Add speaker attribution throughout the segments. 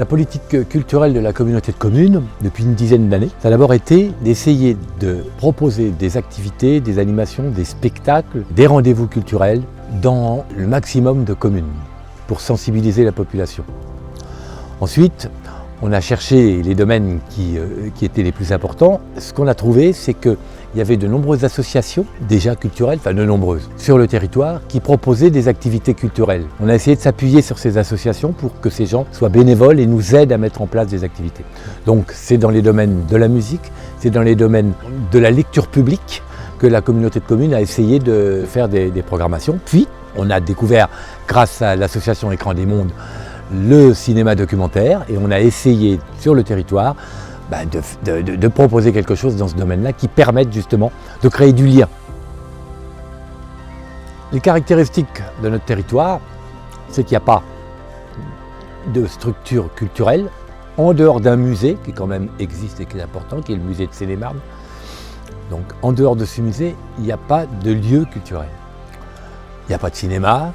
Speaker 1: La politique culturelle de la communauté de communes, depuis une dizaine d'années, ça a d'abord été d'essayer de proposer des activités, des animations, des spectacles, des rendez-vous culturels dans le maximum de communes pour sensibiliser la population. Ensuite, on a cherché les domaines qui étaient les plus importants. Ce qu'on a trouvé, c'est qu'il y avait de nombreuses associations, déjà culturelles, enfin de nombreuses, sur le territoire, qui proposaient des activités culturelles. On a essayé de s'appuyer sur ces associations pour que ces gens soient bénévoles et nous aident à mettre en place des activités. Donc c'est dans les domaines de la musique, c'est dans les domaines de la lecture publique que la communauté de communes a essayé de faire des programmations. Puis, on a découvert, grâce à l'association Écran des Mondes, le cinéma documentaire, et on a essayé sur le territoire de proposer quelque chose dans ce domaine-là qui permette justement de créer du lien. Les caractéristiques de notre territoire, c'est qu'il n'y a pas de structure culturelle en dehors d'un musée qui quand même existe et qui est important, qui est le musée de Seine-et-Marne. Donc en dehors de ce musée, il n'y a pas de lieu culturel. Il n'y a pas de cinéma,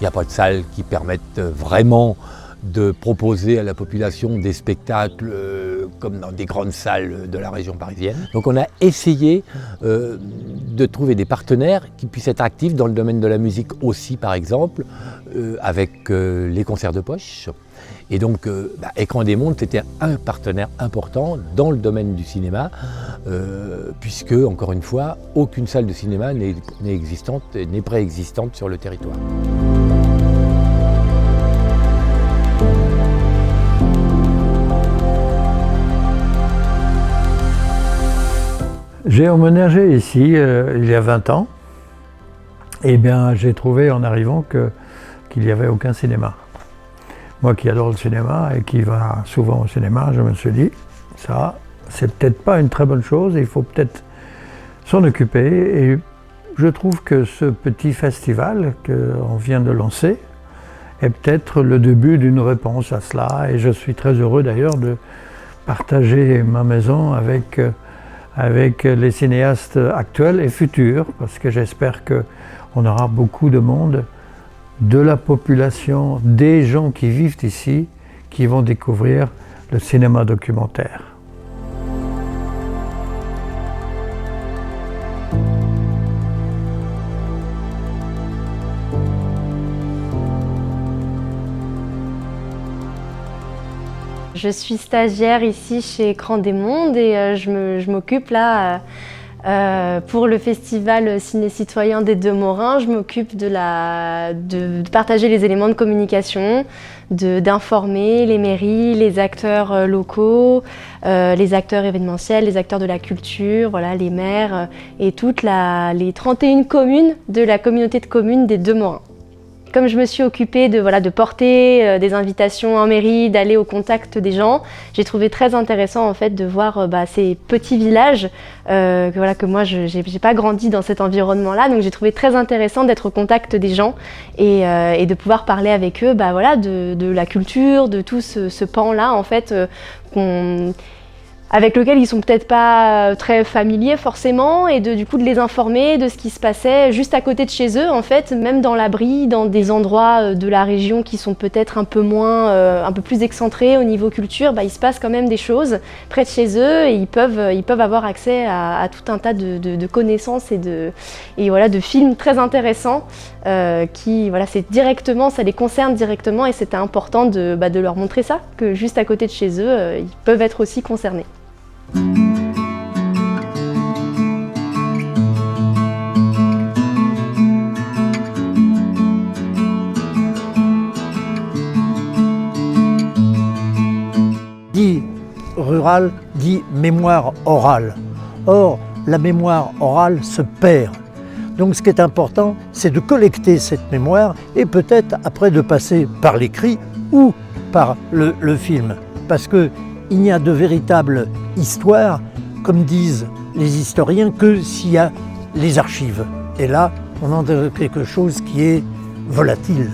Speaker 1: il n'y a pas de salles qui permettent vraiment de proposer à la population des spectacles comme dans des grandes salles de la région parisienne. Donc on a essayé de trouver des partenaires qui puissent être actifs dans le domaine de la musique aussi, par exemple, avec les concerts de poche. Et donc Écran des Mondes, c'était un partenaire important dans le domaine du cinéma, puisque, encore une fois, aucune salle de cinéma n'est préexistante sur le territoire.
Speaker 2: J'ai emménagé ici il y a 20 ans. Et bien j'ai trouvé en arrivant qu'il n'y avait aucun cinéma. Moi qui adore le cinéma et qui va souvent au cinéma, je me suis dit, ça, c'est peut-être pas une très bonne chose, il faut peut-être s'en occuper. Et je trouve que ce petit festival qu'on vient de lancer est peut-être le début d'une réponse à cela. Et je suis très heureux d'ailleurs de partager ma maison avec les cinéastes actuels et futurs, parce que j'espère qu'on aura beaucoup de monde, de la population, des gens qui vivent ici, qui vont découvrir le cinéma documentaire.
Speaker 3: Je suis stagiaire ici chez Écran des Mondes et je m'occupe là pour le festival Ciné-Citoyen des Deux Morins. Je m'occupe de partager les éléments de communication, d'informer les mairies, les acteurs locaux, les acteurs événementiels, les acteurs de la culture, voilà, les maires et toutes les 31 communes de la communauté de communes des Deux Morins. Comme je me suis occupée de porter des invitations en mairie, d'aller au contact des gens, j'ai trouvé très intéressant en fait de voir ces petits villages que moi j'ai pas grandi dans cet environnement-là, donc j'ai trouvé très intéressant d'être au contact des gens et de pouvoir parler avec eux de la culture, de tout ce pan-là en fait avec lequel ils sont peut-être pas très familiers forcément, et du coup de les informer de ce qui se passait juste à côté de chez eux en fait, même dans l'abri, dans des endroits de la région qui sont peut-être un peu plus excentrés au niveau culture, il se passe quand même des choses près de chez eux et ils peuvent avoir accès à tout un tas de connaissances et voilà, de films très intéressants ça les concerne directement et c'était important de leur montrer ça, que juste à côté de chez eux, ils peuvent être aussi concernés.
Speaker 4: Dit rural, dit mémoire orale. Or, la mémoire orale se perd. Donc ce qui est important, c'est de collecter cette mémoire et peut-être après de passer par l'écrit ou par le film. Parce qu'il n'y a de véritable histoire, comme disent les historiens, que s'il y a les archives. Et là, on entre quelque chose qui est volatile.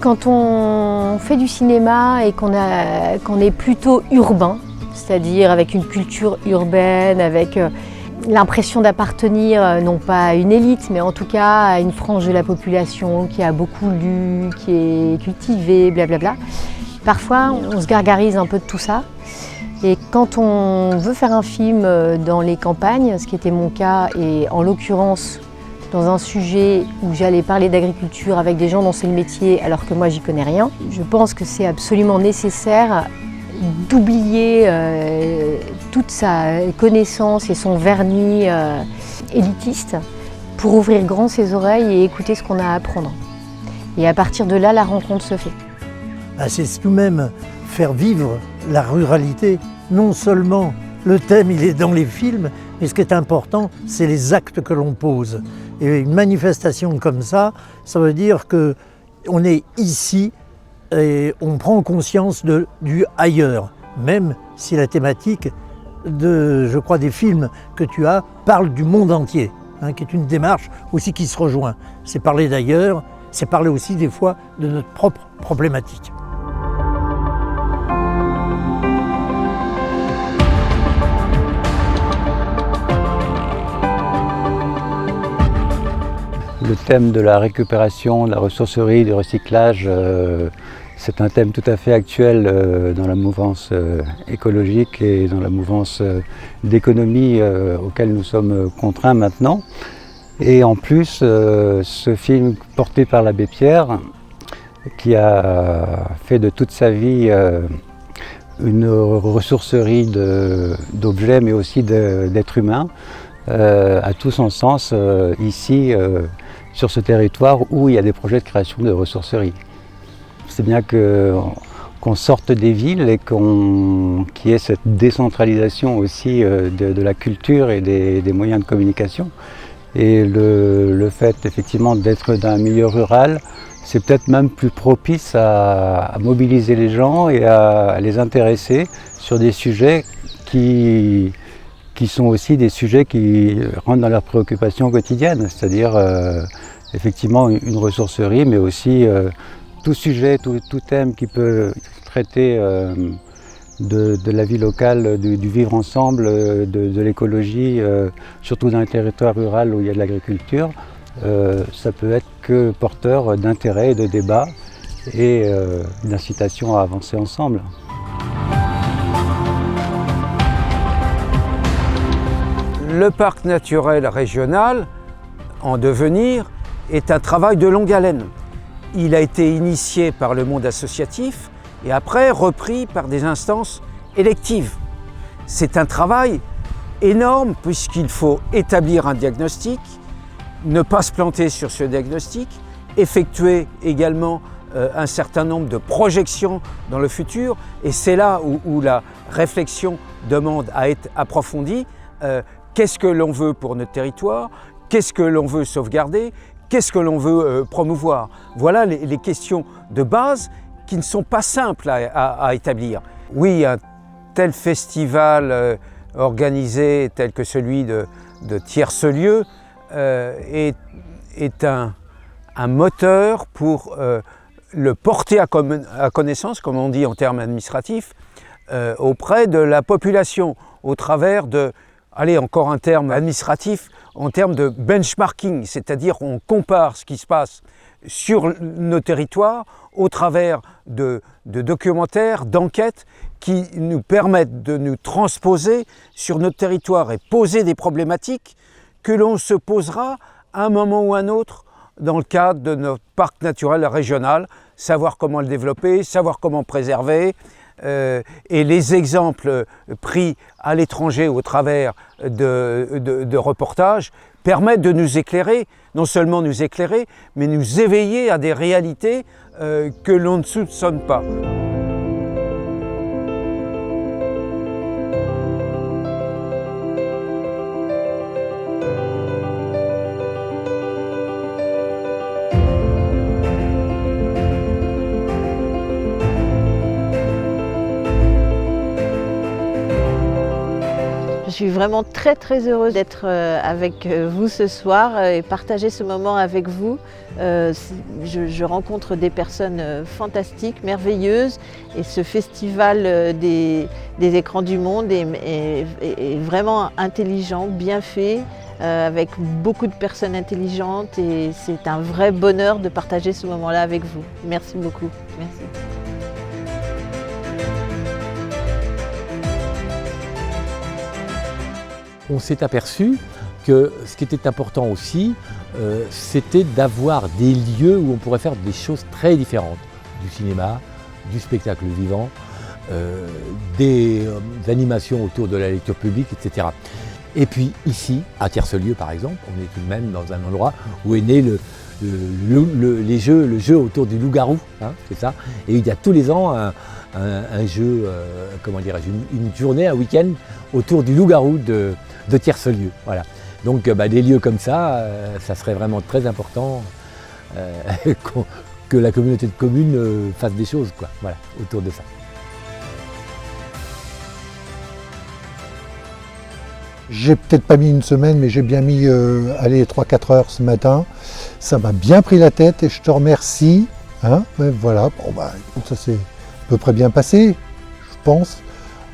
Speaker 5: Quand on fait du cinéma et qu'on est plutôt urbain, c'est-à-dire avec une culture urbaine, avec l'impression d'appartenir non pas à une élite, mais en tout cas à une frange de la population qui a beaucoup lu, qui est cultivée, blablabla. Parfois, on se gargarise un peu de tout ça. Et quand on veut faire un film dans les campagnes, ce qui était mon cas, et en l'occurrence dans un sujet où j'allais parler d'agriculture avec des gens dont c'est le métier alors que moi j'y connais rien, je pense que c'est absolument nécessaire d'oublier toute sa connaissance et son vernis élitiste pour ouvrir grand ses oreilles et écouter ce qu'on a à apprendre. Et à partir de là, la rencontre se fait.
Speaker 4: C'est tout de même faire vivre la ruralité. Non seulement le thème il est dans les films, mais ce qui est important, c'est les actes que l'on pose. Et une manifestation comme ça veut dire qu'on est ici et on prend conscience du ailleurs, même si la thématique je crois, des films que tu as parle du monde entier, qui est une démarche aussi qui se rejoint. C'est parler d'ailleurs, c'est parler aussi des fois de notre propre problématique.
Speaker 6: Le thème de la récupération, de la ressourcerie, du recyclage, c'est un thème tout à fait actuel dans la mouvance écologique et dans la mouvance d'économie auquel nous sommes contraints maintenant. Et en plus, ce film porté par l'abbé Pierre, qui a fait de toute sa vie une ressourcerie d'objets mais aussi d'êtres humains, a tout son sens ici, sur ce territoire où il y a des projets de création de ressourceries. C'est bien qu'on sorte des villes et qu'il y ait cette décentralisation aussi de la culture et des moyens de communication. Et le fait effectivement d'être dans un milieu rural, c'est peut-être même plus propice à mobiliser les gens et à les intéresser sur des sujets qui sont aussi des sujets qui rentrent dans leurs préoccupations quotidiennes, c'est-à-dire effectivement une ressourcerie, mais aussi tout sujet, tout thème qui peut traiter de la vie locale, du vivre ensemble, de l'écologie, surtout dans les territoires ruraux où il y a de l'agriculture, ça peut être que porteur d'intérêt, de débat et d'incitation à avancer ensemble.
Speaker 7: Le parc naturel régional, en devenir, est un travail de longue haleine. Il a été initié par le monde associatif et après repris par des instances électives. C'est un travail énorme puisqu'il faut établir un diagnostic, ne pas se planter sur ce diagnostic, effectuer également un certain nombre de projections dans le futur, et c'est là où la réflexion demande à être approfondie. Qu'est-ce que l'on veut pour notre territoire? Qu'est-ce que l'on veut sauvegarder? Qu'est-ce que l'on veut promouvoir? Voilà les questions de base qui ne sont pas simples à établir. Oui, un tel festival organisé tel que celui de Tierce-Lieu est un moteur pour le porter à connaissance, comme on dit en termes administratifs, auprès de la population, au travers de, allez, encore un terme administratif, en termes de benchmarking, c'est-à-dire on compare ce qui se passe sur nos territoires au travers de documentaires, d'enquêtes qui nous permettent de nous transposer sur notre territoire et poser des problématiques que l'on se posera à un moment ou un autre dans le cadre de notre parc naturel régional, savoir comment le développer, savoir comment préserver. Et les exemples pris à l'étranger au travers de reportages permettent de nous éclairer, non seulement nous éclairer, mais nous éveiller à des réalités que l'on ne soupçonne pas.
Speaker 3: Je
Speaker 8: suis vraiment très heureuse d'être avec vous ce soir et partager ce moment avec vous. Je rencontre des personnes fantastiques, merveilleuses, et ce festival des écrans du monde est vraiment intelligent, bien fait, avec beaucoup de personnes intelligentes, et c'est un vrai bonheur de partager ce moment-là avec vous. Merci beaucoup. Merci.
Speaker 1: On s'est aperçu que ce qui était important aussi, c'était d'avoir des lieux où on pourrait faire des choses très différentes. Du cinéma, du spectacle vivant, des animations autour de la lecture publique, etc. Et puis ici, à Tiercelieu par exemple, on est tout de même dans un endroit où est né le jeu autour du loup-garou, hein, c'est ça. Et il y a tous les ans un jeu, comment dirais-je, une journée, un week-end autour du loup-garou de Tiercelieu. Voilà. Donc des lieux comme ça, ça serait vraiment très important que la communauté de communes fasse des choses, quoi, voilà, autour de ça.
Speaker 9: J'ai peut-être pas mis une semaine, mais j'ai bien mis 3-4 heures ce matin. Ça m'a bien pris la tête et je te remercie. Hein, voilà, bon, écoute, ça s'est à peu près bien passé, je pense.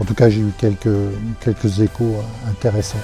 Speaker 9: En tout cas, j'ai eu quelques échos intéressants.